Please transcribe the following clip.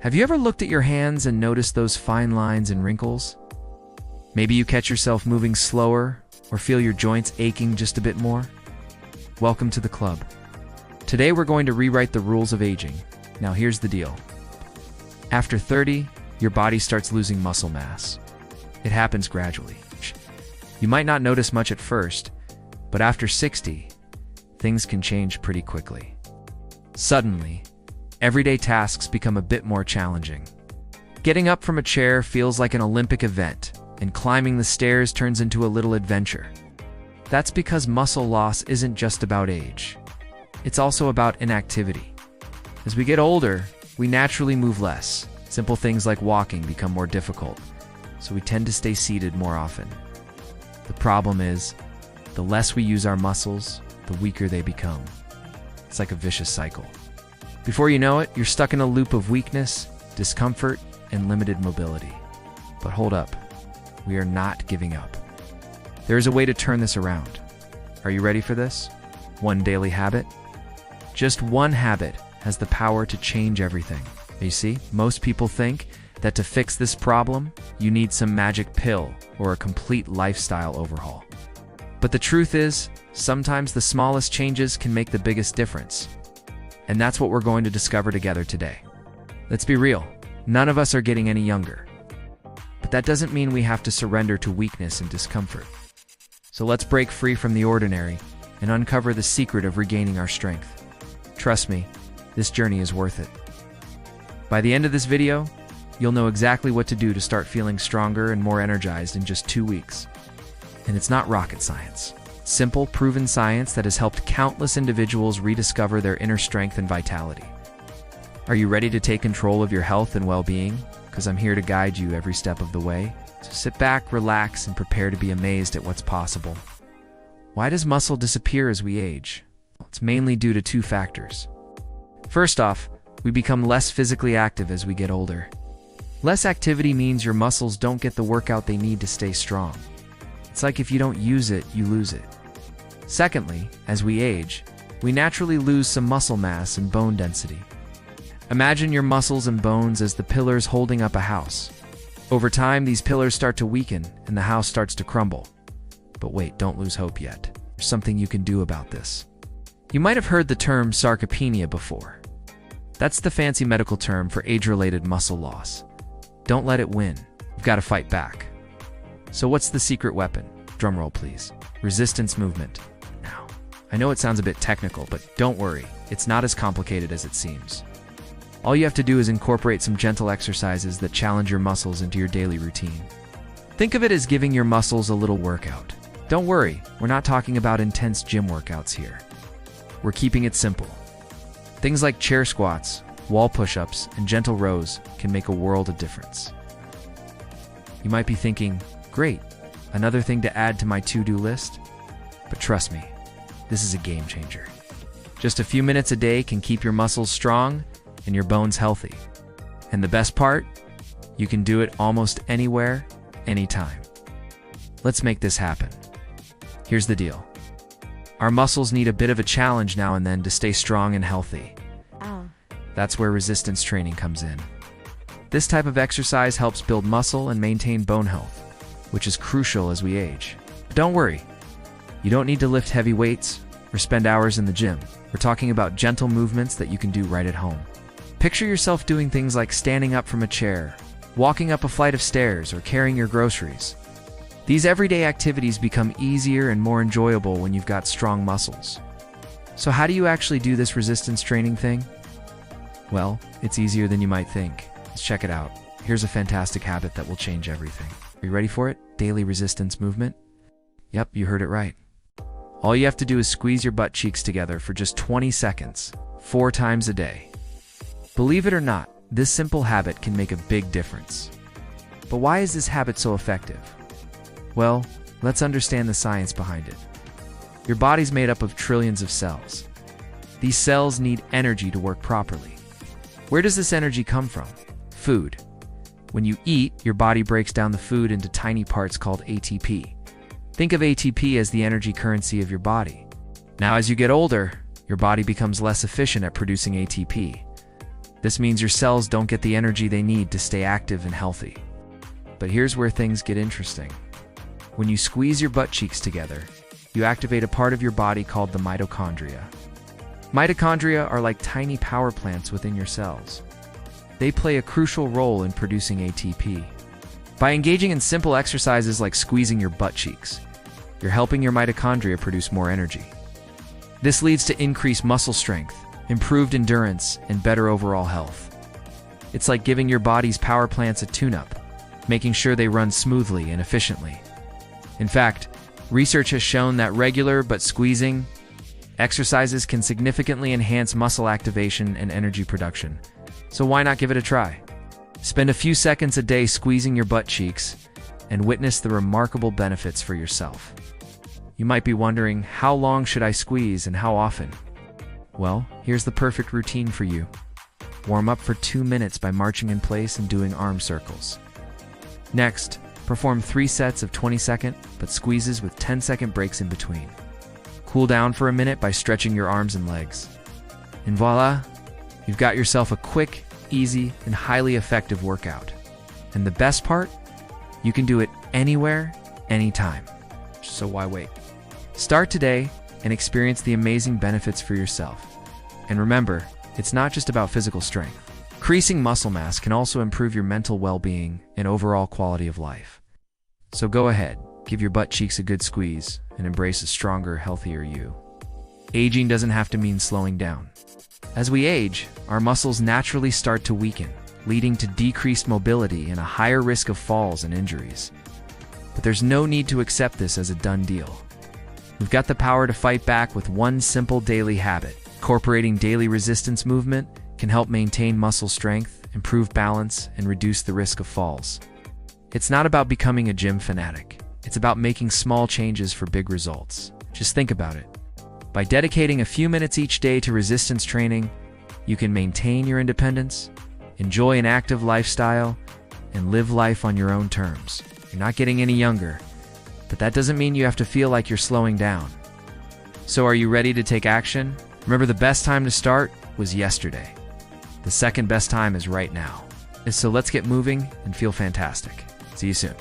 Have you ever looked at your hands and noticed those fine lines and wrinkles? Maybe you catch yourself moving slower or feel your joints aching just a bit more? Welcome to the club. Today we're going to rewrite the rules of aging. Now here's the deal. After 30, your body starts losing muscle mass. It happens gradually. You might not notice much at first, but after 60, things can change pretty quickly. Suddenly, everyday tasks become a bit more challenging. Getting up from a chair feels like an Olympic event, and climbing the stairs turns into a little adventure. That's because muscle loss isn't just about age. It's also about inactivity. As we get older, we naturally move less. Simple things like walking become more difficult, so we tend to stay seated more often. The problem is, the less we use our muscles, the weaker they become. It's like a vicious cycle. Before you know it, you're stuck in a loop of weakness, discomfort, and limited mobility. But hold up, we are not giving up. There is a way to turn this around. Are you ready for this? One daily habit? Just one habit has the power to change everything. You see, most people think that to fix this problem, you need some magic pill or a complete lifestyle overhaul. But the truth is, sometimes the smallest changes can make the biggest difference. And that's what we're going to discover together today. Let's be real, none of us are getting any younger. But that doesn't mean we have to surrender to weakness and discomfort. So let's break free from the ordinary and uncover the secret of regaining our strength. Trust me, this journey is worth it. By the end of this video, you'll know exactly what to do to start feeling stronger and more energized in just 2 weeks. And it's not rocket science. Simple, proven science that has helped countless individuals rediscover their inner strength and vitality. Are you ready to take control of your health and well-being? Because I'm here to guide you every step of the way. So sit back, relax, and prepare to be amazed at what's possible. Why does muscle disappear as we age? It's mainly due to 2 factors. First off, we become less physically active as we get older. Less activity means your muscles don't get the workout they need to stay strong. It's like if you don't use it, you lose it. Secondly, as we age, we naturally lose some muscle mass and bone density. Imagine your muscles and bones as the pillars holding up a house. Over time, these pillars start to weaken and the house starts to crumble. But wait, don't lose hope yet. There's something you can do about this. You might have heard the term sarcopenia before. That's the fancy medical term for age-related muscle loss. Don't let it win. You've got to fight back. So what's the secret weapon? Drumroll, please. Resistance movement. Now, I know it sounds a bit technical, but don't worry. It's not as complicated as it seems. All you have to do is incorporate some gentle exercises that challenge your muscles into your daily routine. Think of it as giving your muscles a little workout. Don't worry, we're not talking about intense gym workouts here. We're keeping it simple. Things like chair squats, wall push-ups, and gentle rows can make a world of difference. You might be thinking, great, another thing to add to my to-do list? But trust me, this is a game changer. Just a few minutes a day can keep your muscles strong and your bones healthy. And the best part? You can do it almost anywhere, anytime. Let's make this happen. Here's the deal. Our muscles need a bit of a challenge now and then to stay strong and healthy. That's where resistance training comes in. This type of exercise helps build muscle and maintain bone health, which is crucial as we age. But don't worry, you don't need to lift heavy weights or spend hours in the gym. We're talking about gentle movements that you can do right at home. Picture yourself doing things like standing up from a chair, walking up a flight of stairs, or carrying your groceries. These everyday activities become easier and more enjoyable when you've got strong muscles. So how do you actually do this resistance training thing? Well, it's easier than you might think. Let's check it out. Here's a fantastic habit that will change everything. Are you ready for it? Daily resistance movement? Yep, you heard it right. All you have to do is squeeze your butt cheeks together for just 20 seconds, 4 times a day. Believe it or not, this simple habit can make a big difference. But why is this habit so effective? Well, let's understand the science behind it. Your body's made up of trillions of cells. These cells need energy to work properly. Where does this energy come from? Food. When you eat, your body breaks down the food into tiny parts called ATP. Think of ATP as the energy currency of your body. Now, as you get older, your body becomes less efficient at producing ATP. This means your cells don't get the energy they need to stay active and healthy. But here's where things get interesting. When you squeeze your butt cheeks together, you activate a part of your body called the mitochondria. Mitochondria are like tiny power plants within your cells. They play a crucial role in producing ATP. By engaging in simple exercises like squeezing your butt cheeks, you're helping your mitochondria produce more energy. This leads to increased muscle strength, improved endurance, and better overall health. It's like giving your body's power plants a tune-up, making sure they run smoothly and efficiently. In fact, research has shown that regular but squeezing exercises can significantly enhance muscle activation and energy production. So why not give it a try? Spend a few seconds a day squeezing your butt cheeks and witness the remarkable benefits for yourself. You might be wondering, how long should I squeeze and how often? Well, here's the perfect routine for you. Warm up for 2 minutes by marching in place and doing arm circles. Next, perform 3 sets of 20-second but squeezes with 10-second breaks in between. Cool down for a minute by stretching your arms and legs. And voila, you've got yourself a quick, easy, and highly effective workout. And the best part? You can do it anywhere, anytime. So why wait? Start today and experience the amazing benefits for yourself. And remember, it's not just about physical strength. Increasing muscle mass can also improve your mental well-being and overall quality of life. So go ahead, give your butt cheeks a good squeeze and embrace a stronger, healthier you. Aging doesn't have to mean slowing down. As we age, our muscles naturally start to weaken, leading to decreased mobility and a higher risk of falls and injuries. But there's no need to accept this as a done deal. We've got the power to fight back with one simple daily habit. Incorporating daily resistance movement can help maintain muscle strength, improve balance, and reduce the risk of falls. It's not about becoming a gym fanatic. It's about making small changes for big results. Just think about it. By dedicating a few minutes each day to resistance training, you can maintain your independence, enjoy an active lifestyle, and live life on your own terms. You're not getting any younger, but that doesn't mean you have to feel like you're slowing down. So are you ready to take action? Remember, the best time to start was yesterday. The second best time is right now. So let's get moving and feel fantastic. See you soon.